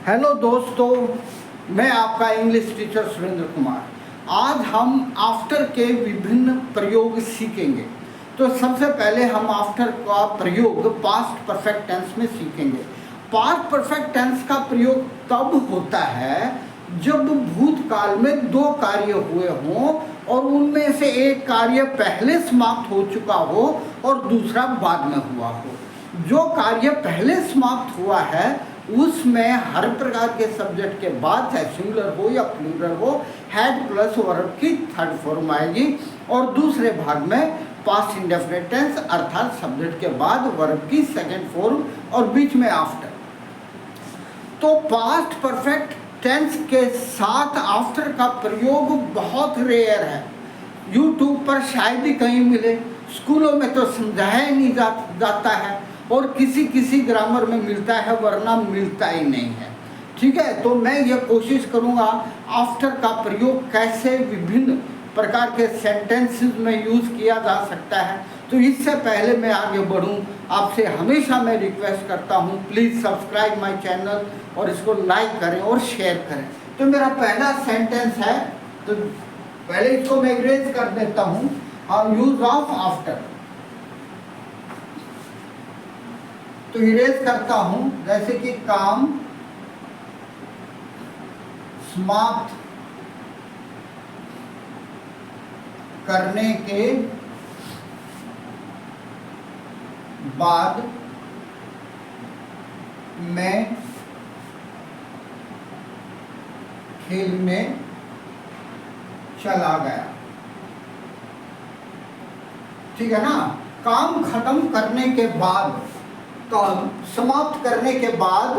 Hello दोस्तों, मैं आपका इंग्लिश टीचर सुरेंद्र कुमार। आज हम आफ्टर के विभिन्न प्रयोग सीखेंगे। तो सबसे पहले हम आफ्टर का प्रयोग पास्ट परफेक्ट टेंस में सीखेंगे। पास्ट परफेक्ट टेंस का प्रयोग तब होता है जब भूतकाल में दो कार्य हुए हों और उनमें से एक कार्य पहले समाप्त हो चुका हो और दूसरा बाद में हुआ हो। जो कार्य पहले समाप्त हुआ है उसमें हर प्रकार के सब्जेक्ट के बाद, चाहे सिंगुलर हो या प्लूरल हो, हैड प्लस वर्ब की थर्ड फॉर्म आएगी। और दूसरे भाग में पास्ट इंडेफिनिट टेंस अर्थात सब्जेक्ट के बाद वर्ब की सेकंड फॉर्म और बीच में आफ्टर। तो पास्ट परफेक्ट टेंस के साथ आफ्टर का प्रयोग बहुत रेयर है। यूट्यूब पर शायद ही कहीं मिले, स्कूलों में तो समझाया ही नहीं जाता है और किसी किसी ग्रामर में मिलता है, वरना मिलता ही नहीं है। ठीक है, तो मैं ये कोशिश करूँगा आफ्टर का प्रयोग कैसे विभिन्न प्रकार के सेंटेंसेस में यूज़ किया जा सकता है। तो इससे पहले मैं आगे बढ़ूँ, आपसे हमेशा मैं रिक्वेस्ट करता हूँ, प्लीज़ सब्सक्राइब माय चैनल और इसको लाइक करें और शेयर करें। तो मेरा पहला सेंटेंस है, तो पहले इसको मैं इरेज कर देता हूँ। यूज ऑफ आफ्टर, तो इरेज करता हूं, जैसे कि काम समाप्त करने के बाद मैं खेलने चला गया। ठीक है ना, काम खत्म करने के बाद, काम समाप्त करने के बाद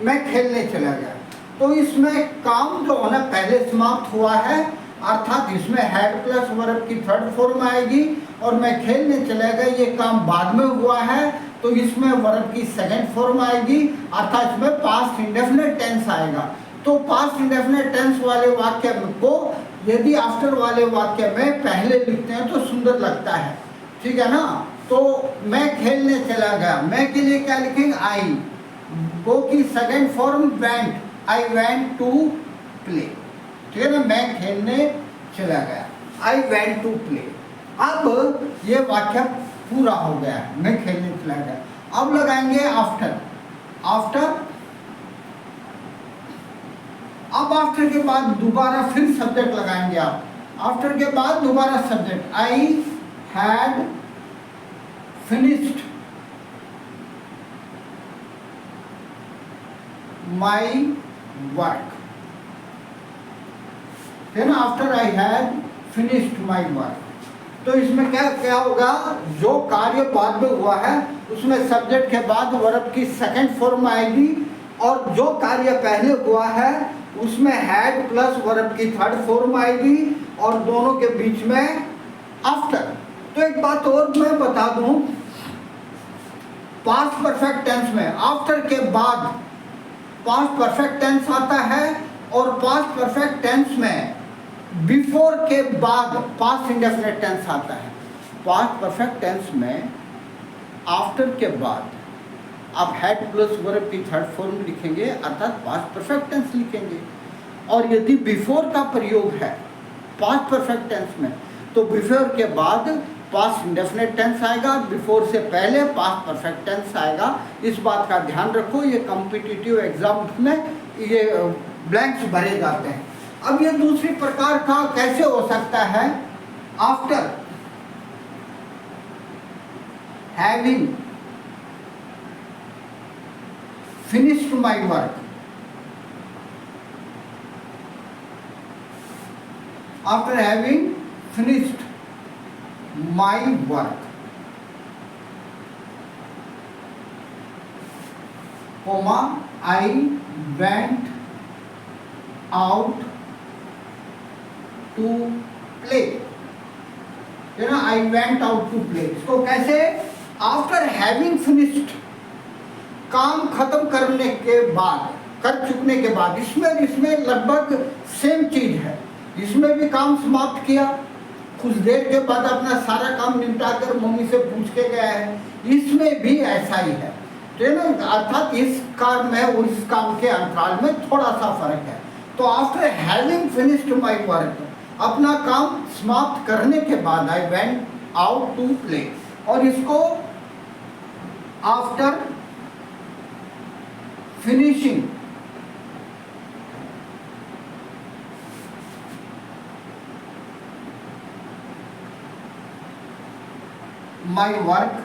मैं खेलने चला गया। तो इसमें काम जो है ना पहले समाप्त हुआ है, अर्थात इसमें हैड प्लस वर्ब की थर्ड फॉर्म आएगी। और मैं खेलने चला गया, ये काम बाद में हुआ है, तो इसमें वर्ब की सेकंड फॉर्म आएगी, अर्थात इसमें पास्ट इंडेफिनिट टेंस आएगा। तो पास्ट इंडेफिनिट टेंस वाले वाक्य को यदि आफ्टर वाले वाक्य में पहले लिखते हैं तो सुंदर लगता है। ठीक है ना, तो मैं खेलने चला गया, मैं के लिए क्या लिखेंगे, आई। गो की second form went, I went to play. ठीक है ना, मैं खेलने चला गया, आई वेंट टू प्ले। अब ये वाक्य पूरा हो गया, मैं खेलने चला गया। अब लगाएंगे आफ्टर। आफ्टर, अब आफ्टर के बाद दोबारा फिर सब्जेक्ट लगाएंगे आप। आफ्टर के बाद दोबारा subject, I had finished my work। है ना, after I had finished my work। तो इसमें क्या क्या होगा, जो कार्य बाद में हुआ है उसमें सब्जेक्ट के बाद वर्ब की सेकंड फॉर्म आएगी, और जो कार्य पहले हुआ है उसमें हैड प्लस वर्ब की थर्ड फॉर्म आएगी, और दोनों के बीच में आफ्टर। तो एक बात और मैं बता दूं, पास्ट परफेक्ट टेंस में आफ्टर के बाद पास्ट परफेक्ट टेंस आता है, और पास्ट परफेक्ट टेंस में बिफोर के बाद पास्ट इंडेफिनिट टेंस आता है। पास्ट परफेक्ट टेंस में आफ्टर के बाद आप हैड प्लस वर्ब की थर्ड फॉर्म लिखेंगे, अर्थात पास्ट परफेक्ट टेंस लिखेंगे। और यदि बिफोर का प्रयोग है पास्ट परफेक्ट टेंस में, तो बिफोर के बाद पास्ट इंडेफिनिट टेंस आएगा, बिफोर से पहले पास्ट परफेक्ट टेंस आएगा। इस बात का ध्यान रखो, ये कॉम्पिटिटिव एग्जाम में ये ब्लैंक्स भरे जाते हैं। अब ये दूसरी प्रकार का कैसे हो सकता है, after having finished my work. After having finished my work, comma, I went out to play। है ना, I went out to play। इसको कैसे, आफ्टर हैविंग फिनिश्ड, काम खत्म करने के बाद, कर चुकने के बाद। इसमें लगभग सेम चीज है, इसमें भी काम समाप्त किया, कुछ देर के बाद अपना सारा काम निपटा कर मम्मी से पूछ के गया है, इसमें भी ऐसा ही है। तो ये ना, अर्थात इस काम में और इस काम के अंतराल में थोड़ा सा फर्क है। तो after having finished my work, अपना काम समाप्त करने के बाद I went out to play, और इसको after finishing my work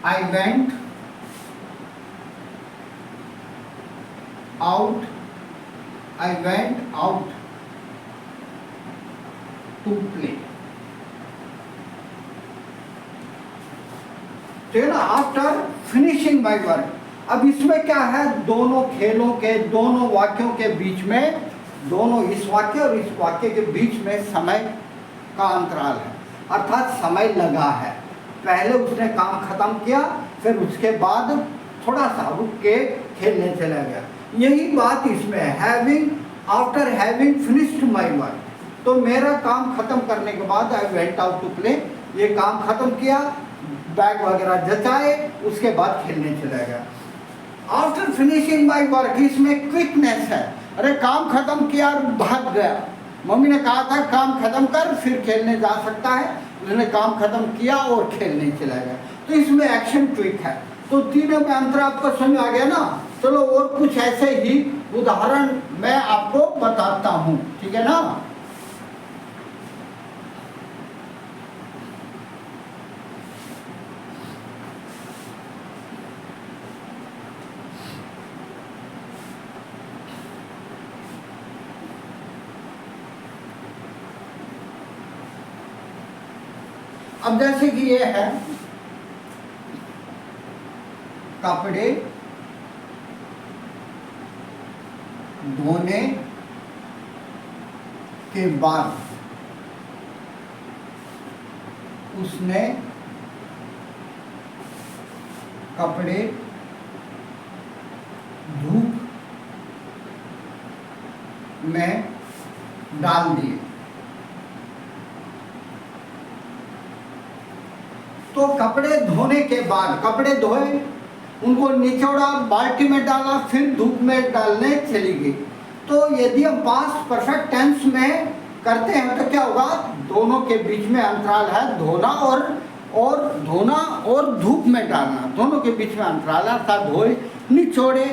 I went out to play। तो ना आफ्टर फिनिशिंग माई वर्क, अब इसमें क्या है, दोनों खेलों के, दोनों वाक्यों के बीच में, दोनों इस वाक्य और इस वाक्य के बीच में समय का अंतराल है, अर्थात समय लगा है। पहले उसने काम खत्म किया, फिर उसके बाद थोड़ा सा रुक के खेलने चला गया। यही बात इसमें है, having, after having finished my work, तो मेरा काम खत्म करने के बाद I went out to play, ये काम खत्म किया, बैग वगैरह जचाए, उसके बाद खेलने चला गया। आफ्टर फिनिशिंग माई वर्क, इसमें क्विकनेस है, अरे काम खत्म किया और भाग गया। मम्मी ने कहा था काम खत्म कर फिर खेलने जा सकता है, उसने काम खत्म किया और खेलने चला गया, तो इसमें एक्शन क्विक है। तो तीनों में अंतर आपको समझ आ गया ना। चलो और कुछ ऐसे ही उदाहरण मैं आपको बताता हूँ, ठीक है ना। अब जैसे कि ये है, कपड़े धोने के बाद उसने कपड़े धूप में डाल दिए। तो कपड़े धोने के बाद, कपड़े धोए, उनको निचोड़ा, बाल्टी में डाला, फिर धूप में डालने चली गई। तो यदि हम पास्ट परफेक्ट टेंस में करते हैं तो क्या होगा, दोनों के बीच में अंतराल है, धोना और धोना और धूप में डालना, दोनों के बीच में अंतराल है, अर्थात धोए, निचोड़े,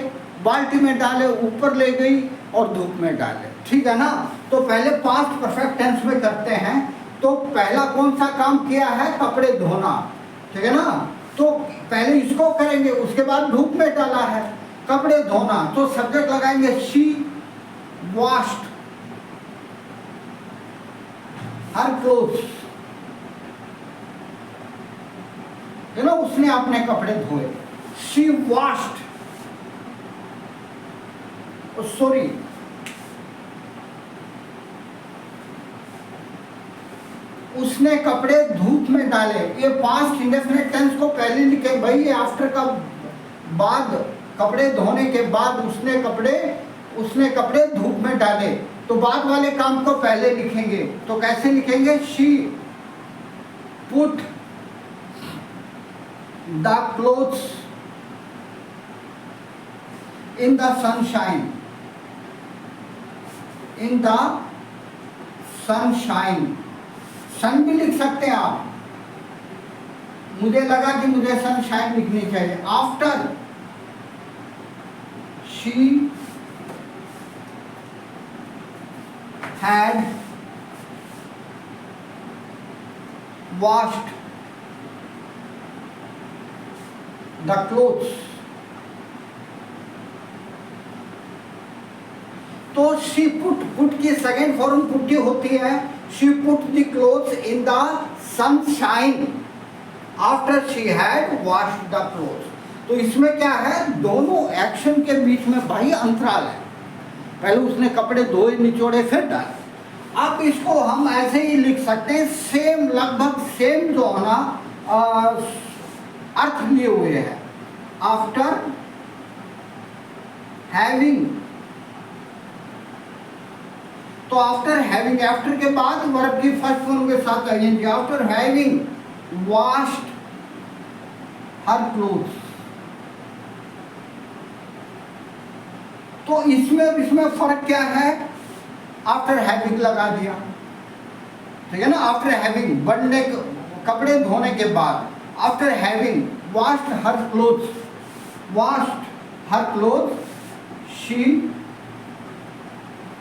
बाल्टी में डाले, ऊपर ले गई और धूप में डाले, ठीक है ना। तो पहले पास्ट परफेक्ट टेंस में करते हैं, तो पहला कौन सा काम किया है, कपड़े धोना, ठीक है ना। तो पहले इसको करेंगे, उसके बाद धूप में डाला है, कपड़े धोना, तो सब्जेक्ट लगाएंगे शी वॉश्ड हर क्लोथ्स, है ना, उसने अपने कपड़े धोए। शी वॉश्ड, सॉरी, उसने कपड़े धूप में डाले। ये पास्ट इंडेफिनिट टेंस को पहले लिखे भाई, ये आफ्टर का बाद, कपड़े धोने के बाद उसने कपड़े धूप में डाले, तो बाद वाले काम को पहले लिखेंगे। तो कैसे लिखेंगे, she put the clothes in the sunshine, in the sunshine, sun भी लिख सकते हैं आप, मुझे लगा कि मुझे सनशाइन लिखनी चाहिए। After she had washed the clothes, तो शी पुट की सेकेंड फॉर्म पुट की होती है, she put the clothes in the sunshine after she had washed the clothes। तो इसमें क्या है, दोनों एक्शन के बीच में भाई अंतराल है, पहले उसने कपड़े धोए, निचोड़े, फिर डाले। अब इसको हम ऐसे ही लिख सकते हैं, सेम, लगभग सेम जो है ना अर्थ लिए हुए हैं। आफ्टर हैविंग, तो आफ्टर हैविंग, आफ्टर के बाद वर्ब की फर्स्ट फॉर्म के साथ आएंगे। After having washed her clothes। तो इसमें फर्क क्या है? आफ्टर हैविंग लगा दिया, ठीक है ना। आफ्टर हैविंग, बनने कपड़े धोने के बाद, after having washed her clothes, washed her clothes, she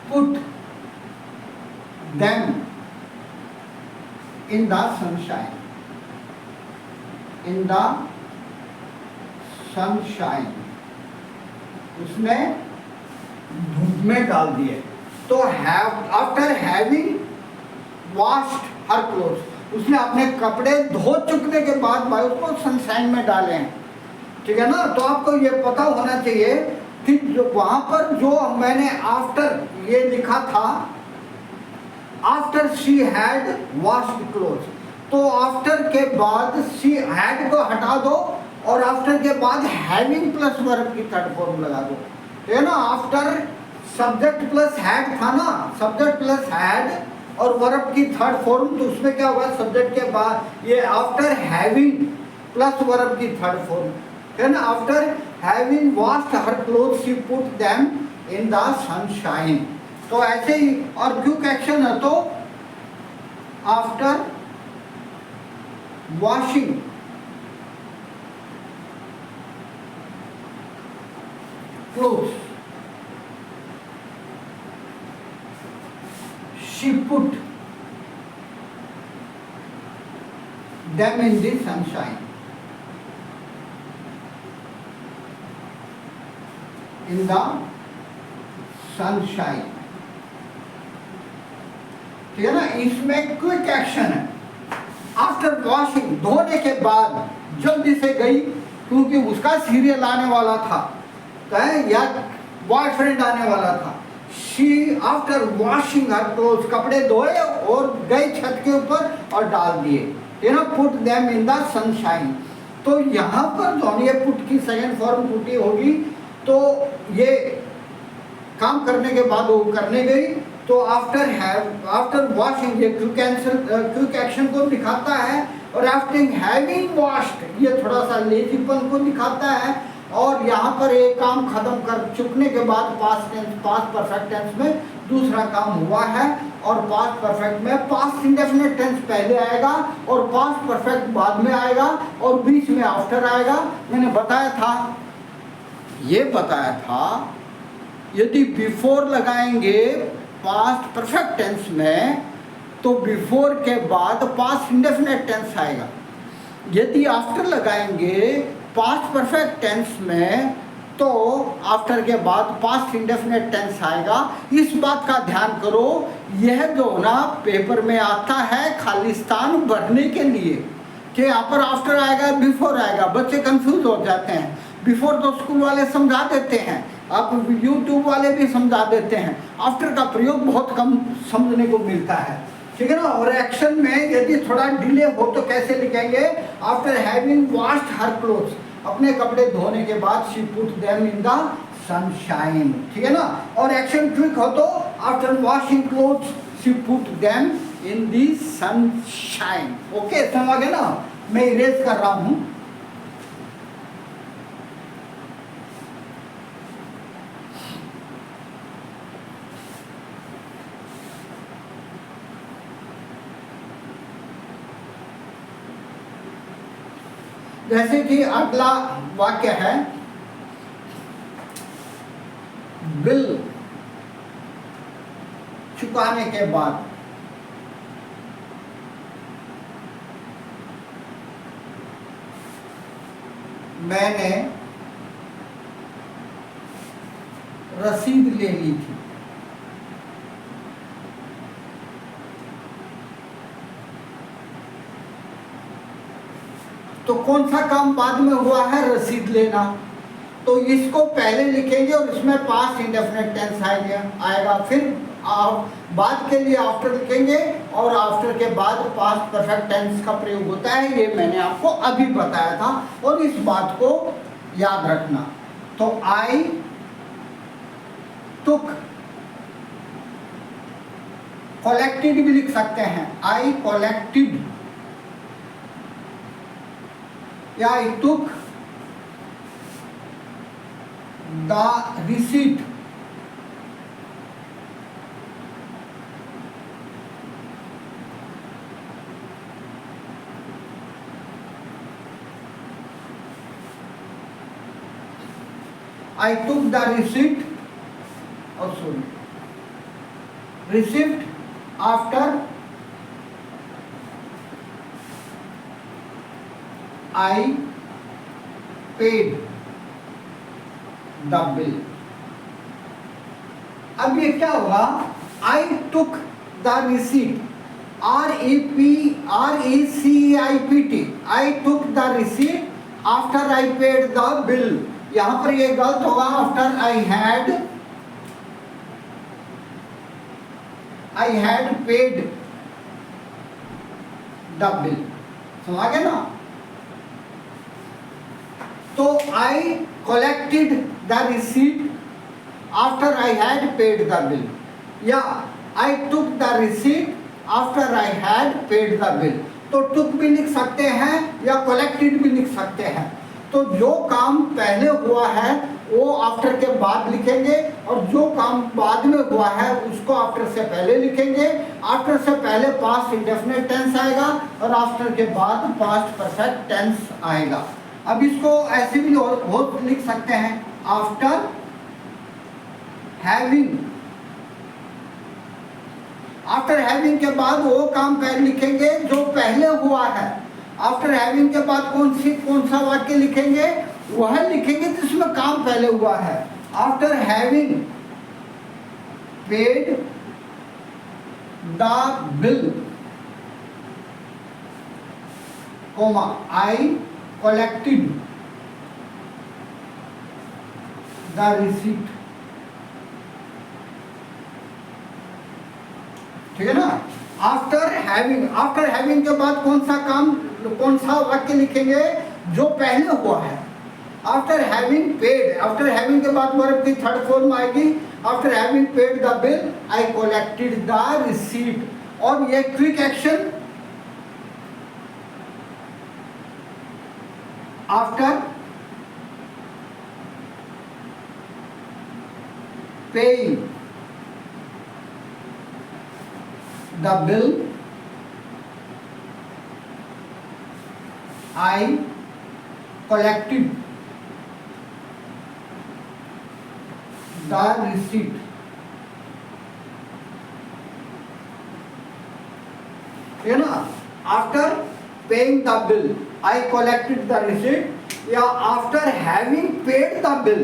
put them in the sunshine, in the sunshine, उसने धूप में डाल दिए। तो आफ्टर हैविंग वॉश्ड हर क्लोथ्स, उसने अपने कपड़े धो चुकने के बाद भाई उसको सनशाइन में डाले हैं, ठीक है ना। तो आपको ये पता होना चाहिए कि जो वहां पर जो मैंने आफ्टर ये लिखा था, after she had washed clothes, तो आफ्टर के बाद शी हैड को हटा दो और आफ्टर के बाद हैविंग प्लस वर्ब की थर्ड फॉर्म लगा दो, ठीक है ना। आफ्टर सब्जेक्ट प्लस हैड था ना, सब्जेक्ट प्लस हैड और वर्ब की थर्ड फॉर्म, तो उसमें क्या होगा, सब्जेक्ट के बाद ये आफ्टर हैविंग प्लस वर्ब की थर्ड फॉर्म, है ना। After having washed her clothes she put them in the sunshine. तो ऐसे ही, और क्विक एक्शन है तो after washing clothes she put them in the sunshine, in the sunshine, ठीक है ना। इसमें क्विक एक्शन है। आफ्टर वॉशिंग, धोने के बाद जल्दी से गई, क्योंकि उसका सीरियल आने वाला था, या बॉयफ्रेंड आने वाला था। She after washing her clothes, कपड़े धोए और गई छत के ऊपर और डाल दिए, you know, put them in the sunshine। तो यहाँ पर जो ये पुट की सेकंड फॉर्म पुटी होगी, तो ये काम करने के बाद वो करने गई, तो आफ्टर वॉशिंग ये क्विक एक्शन को दिखाता है, और आफ्टर हैविंग वॉश्ड ये थोड़ा सा लेजीपन को दिखाता है, और यहाँ पर एक काम खत्म कर चुकने के बाद past tense, past perfect tense में दूसरा काम हुआ है, और पास्ट परफेक्ट में पास्ट इंडेफिनिट टेंस पहले आएगा और पास्ट परफेक्ट बाद में आएगा और बीच में आफ्टर आएगा। मैंने बताया था, ये बताया था, यदि बिफोर लगाएंगे पास्ट परफेक्ट टेंस में तो बिफोर के बाद पास्ट इंडेफिनिट टेंस आएगा। यदि आफ्टर लगाएंगे पास्ट परफेक्ट टेंस में तो आफ्टर के बाद पास्ट इंडेफिनिट टेंस आएगा। इस बात का ध्यान करो, यह जो ना पेपर में आता है खालिस्तान भरने के लिए, कि यहाँ पर आफ्टर आएगा बिफोर आएगा, बच्चे कंफ्यूज हो जाते हैं। बिफोर तो स्कूल वाले समझा देते हैं, अब यूट्यूब वाले भी समझा देते हैं, आफ्टर का प्रयोग बहुत कम समझने को मिलता है, ठीक है ना। और एक्शन में यदि थोड़ा डिले हो तो कैसे लिखेंगे, आफ्टर हैविंग वॉश्ड हर क्लोथ्स, अपने कपड़े धोने के बाद she put them in the sunshine, ठीक है ना। और एक्शन क्विक हो तो after washing clothes she put them in the sunshine. Okay, समझ गए ना। मैं इरेज कर रहा हूं। जैसे कि अगला वाक्य है, बिल चुकाने के बाद, मैंने रसीद ले ली थी। तो कौन सा काम बाद में हुआ है, रसीद लेना, तो इसको पहले लिखेंगे और इसमें पास्ट इंडेफिनिट टेंस आएगा। फिर बाद के लिए आफ्टर लिखेंगे और आफ्टर के बाद पास्ट परफेक्ट टेंस का प्रयोग होता है। ये मैंने आपको अभी बताया था और इस बात को याद रखना। तो आई टुक, कलेक्टेड भी लिख सकते हैं, आई कलेक्टेड या I took the receipt, I took the receipt, oh sorry, receipt after I paid the bill. अब ये क्या होगा? I took the receipt, RECEIPT, I took the receipt after I paid the bill. यहां पर ये गलत होगा, after I had paid the bill. समझ गए ना? तो I collected the receipt after I had paid the bill, या I took the receipt after I had paid the bill. तो टुक भी लिख सकते हैं या कलेक्टेड भी लिख सकते हैं। तो जो काम पहले हुआ है वो आफ्टर के बाद लिखेंगे, और जो काम बाद में हुआ है उसको आफ्टर से पहले लिखेंगे। आफ्टर से पहले पास्ट इंडेफिनिट टेंस आएगा और आफ्टर के बाद पास्ट परफेक्ट टेंस आएगा। अब इसको ऐसे भी बहुत लिख सकते हैं, आफ्टर हैविंग, आफ्टर हैविंग के बाद वो काम पहले लिखेंगे जो पहले हुआ है। आफ्टर हैविंग के बाद कौन सा वाक्य लिखेंगे? वह लिखेंगे जिसमें काम पहले हुआ है। After having paid the bill, comma I collected the receipt. ठीक है ना? आफ्टर हैविंग के बाद कौन सा वाक्य लिखेंगे जो पहले हुआ है? After having paid, after having के बाद वर्ब की थर्ड फॉर्म आएगी, after having paid the bill I collected the receipt. और ये quick action after paying the bill I collected the receipt। है ना? After paying the bill I collected the receipt, या after having paid the bill.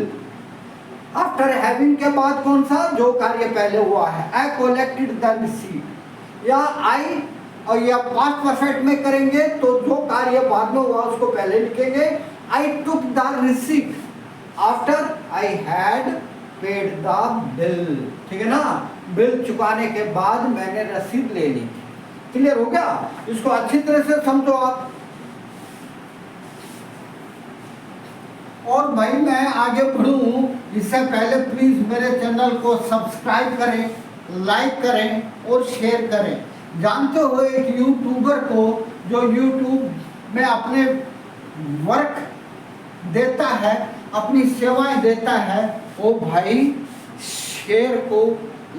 After having के बाद कौन सा? जो कार्य पहले हुआ है, आई कलेक्टेड द रिसीट। या आई और या पास्ट परफेक्ट में करेंगे तो जो कार्य बाद में हुआ उसको पहले लिखेंगे, I took the receipt after I had paid the bill. ठीक है ना? बिल चुकाने के बाद मैंने रसीद ले ली। क्लियर हो गया? इसको अच्छी तरह से समझो आप। और भाई मैं आगे बढ़ूं इससे पहले प्लीज मेरे चैनल को सब्सक्राइब करें, लाइक करें और शेयर करें। जानते हो एक यूट्यूबर को जो यूट्यूब में अपने वर्क देता है, अपनी सेवाएं देता है, वो भाई शेयर को,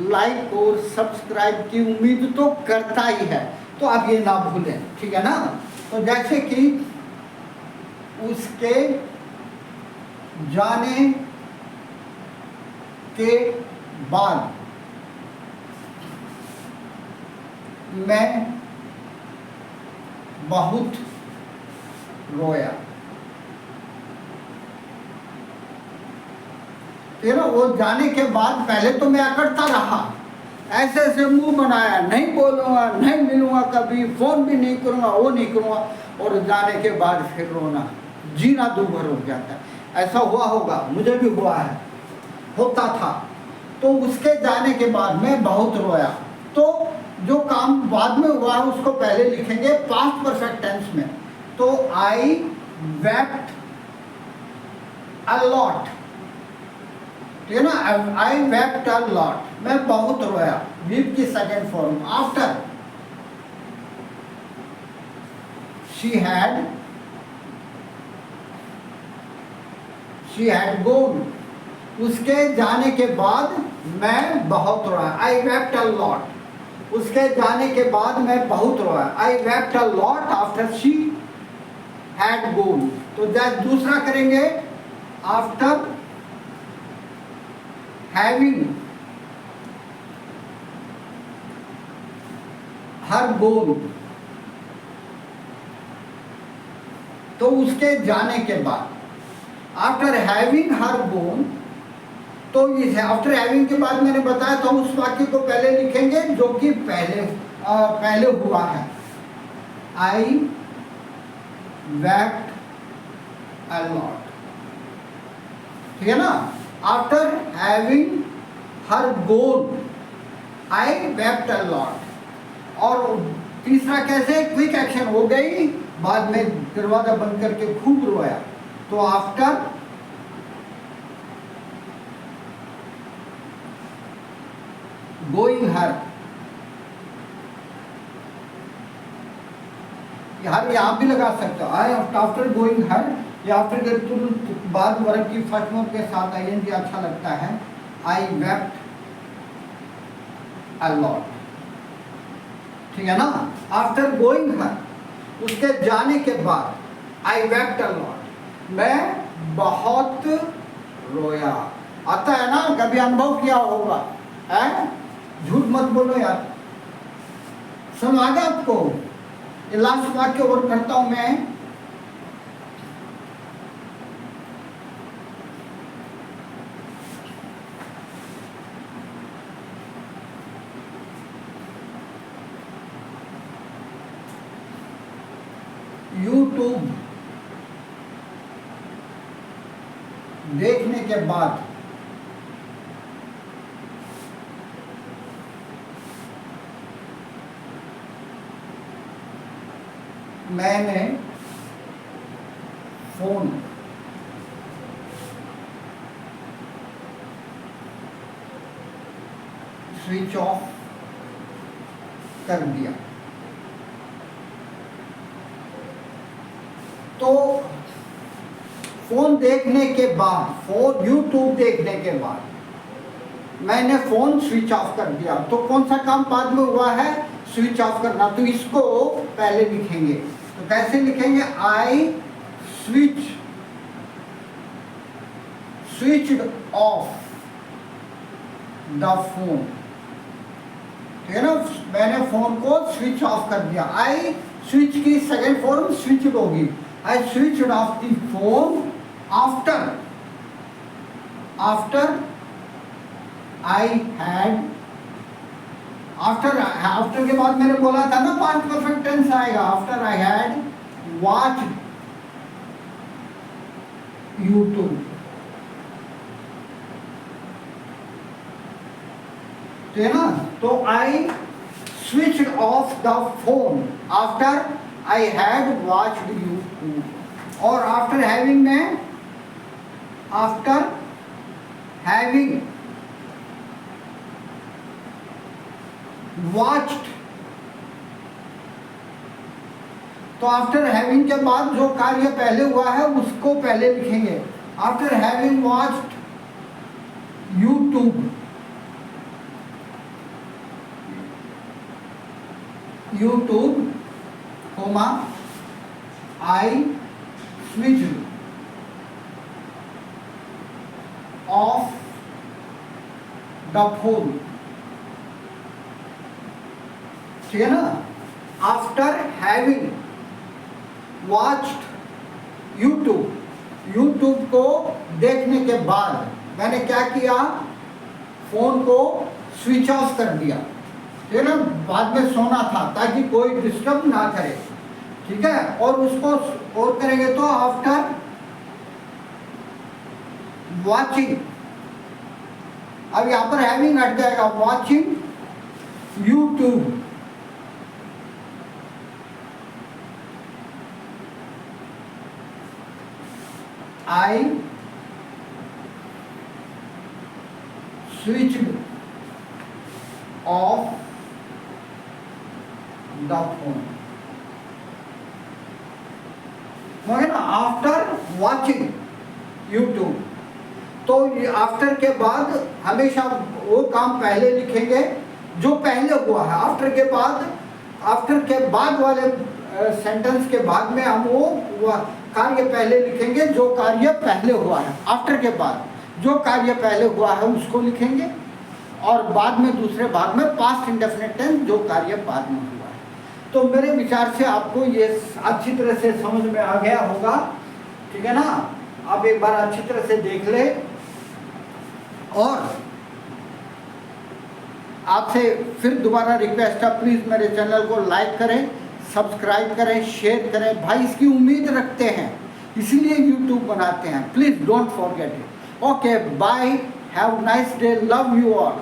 लाइक और सब्सक्राइब की उम्मीद तो करता ही है। तो आप ये ना भूलें, ठीक है ना? तो जैसे कि उसके जाने के बाद मैं बहुत रोया। ना वो जाने के बाद पहले तो मैं अकड़ता रहा, ऐसे ऐसे मुंह बनाया, नहीं बोलूँगा, नहीं मिलूँगा कभी, फ़ोन भी नहीं करूँगा, वो नहीं करूँगा, और जाने के बाद फिर रोना, जीना दूभर हो जाता है। ऐसा हुआ होगा, मुझे भी हुआ है, होता था। तो उसके जाने के बाद मैं बहुत रोया। तो जो काम बाद में हुआ है उसको पहले लिखेंगे पास्ट परफेक्ट टेंस में। तो आई वेप्ट अ लॉट, ठीक है ना? आई वेप्ट अ लॉट, मैं बहुत रोया। वीप की second form. After she had she had gone, उसके जाने के बाद मैं बहुत रोया, आई वेप्ट अ लॉट, उसके जाने के बाद मैं बहुत रोया, I wept a lot after she had gone. तो दूसरा करेंगे, आफ्टर हैविंग हर गोन, तो उसके जाने के बाद, आफ्टर हैविंग हर गोन, तो ये आफ्टर हैविंग के बाद मैंने बताया था उस वाक्य को पहले लिखेंगे जो कि पहले हुआ है, आई वेप्ट अ लॉट, ठीक है ना। After having her gone I wept a lot. और तीसरा कैसे, क्विक एक्शन हो गई, बाद में दरवाजा बंद करके खूब रोया, तो आफ्टर गोइंग हर, हर यहां भी लगा सकते हो, आई आफ्टर गोइंग हर, या फिर तुरंत बाद वर्ग की फर्स्ट फॉर्म के साथ आईएनजी अच्छा लगता है, आई वेप्ट अ लॉट, ठीक है ना। आफ्टर गोइंग हर, उसके जाने के बाद, आई वेप्ट अ लॉट, मैं बहुत रोया। आता है ना, कभी अनुभव किया होगा, है, झूठ मत बोलो यार। समझ आ गया आपको। ये लास्ट वाक्य और करता हूं मैं, यूट्यूब देखने के बाद मैंने फोन स्विच ऑफ कर दिया। तो फोन देखने के बाद, फोन यूट्यूब देखने के बाद मैंने फोन स्विच ऑफ कर दिया। तो कौन सा काम बाद में हुआ है, स्विच ऑफ करना, तो इसको पहले लिखेंगे। तो कैसे लिखेंगे, आई स्विच्ड ऑफ द फोन, ठीक है ना, मैंने फोन को स्विच ऑफ कर दिया। आई स्विच की सेकेंड फॉर्म स्विच्ड होगी, आई switched off the phone after I had, after के बाद मैंने बोला था ना पास्ट परफेक्ट टेंस आएगा, after I had watched YouTube, ठीक है ना। तो आई switched off the phone after I had watched YouTube. और आफ्टर हैविंग में, आफ्टर हैविंग वॉच्ड, तो आफ्टर हैविंग के बाद जो कार्य पहले हुआ है उसको पहले लिखेंगे। After having watched YouTube, comma I switched off the phone, ठीक है ना। आफ्टर हैविंग वॉच्ड यूट्यूब को देखने के बाद मैंने क्या किया, फोन को स्विच ऑफ कर दिया, ठीक है ना। बाद में सोना था ताकि कोई डिस्टर्ब ना करे, ठीक है। और उसको और करेंगे तो आफ्टर वॉचिंग, अब यहां पर हैविंग हट जाएगा, watching YouTube, I switched off the phone, ना आफ्टर वॉचिंग यूट्यूब। तो आफ्टर के बाद हमेशा वो काम पहले लिखेंगे जो पहले हुआ है। आफ्टर के बाद वाले सेंटेंस के बाद में हम वो कार्य पहले लिखेंगे जो कार्य पहले हुआ है। आफ्टर के बाद जो कार्य पहले हुआ है उसको लिखेंगे, और बाद में दूसरे भाग में पास्ट इंडेफिनिट टेंस जो कार्य बाद में हुआ है। तो मेरे विचार से आपको ये अच्छी तरह से समझ में आ गया होगा, ठीक है ना। आप एक बार अच्छी तरह से देख ले, और आपसे फिर दोबारा रिक्वेस्ट है, प्लीज़ मेरे चैनल को लाइक करें, सब्सक्राइब करें, शेयर करें। भाई इसकी उम्मीद रखते हैं, इसीलिए यूट्यूब बनाते हैं। Please don't forget it. Okay, bye, have nice day, love you all.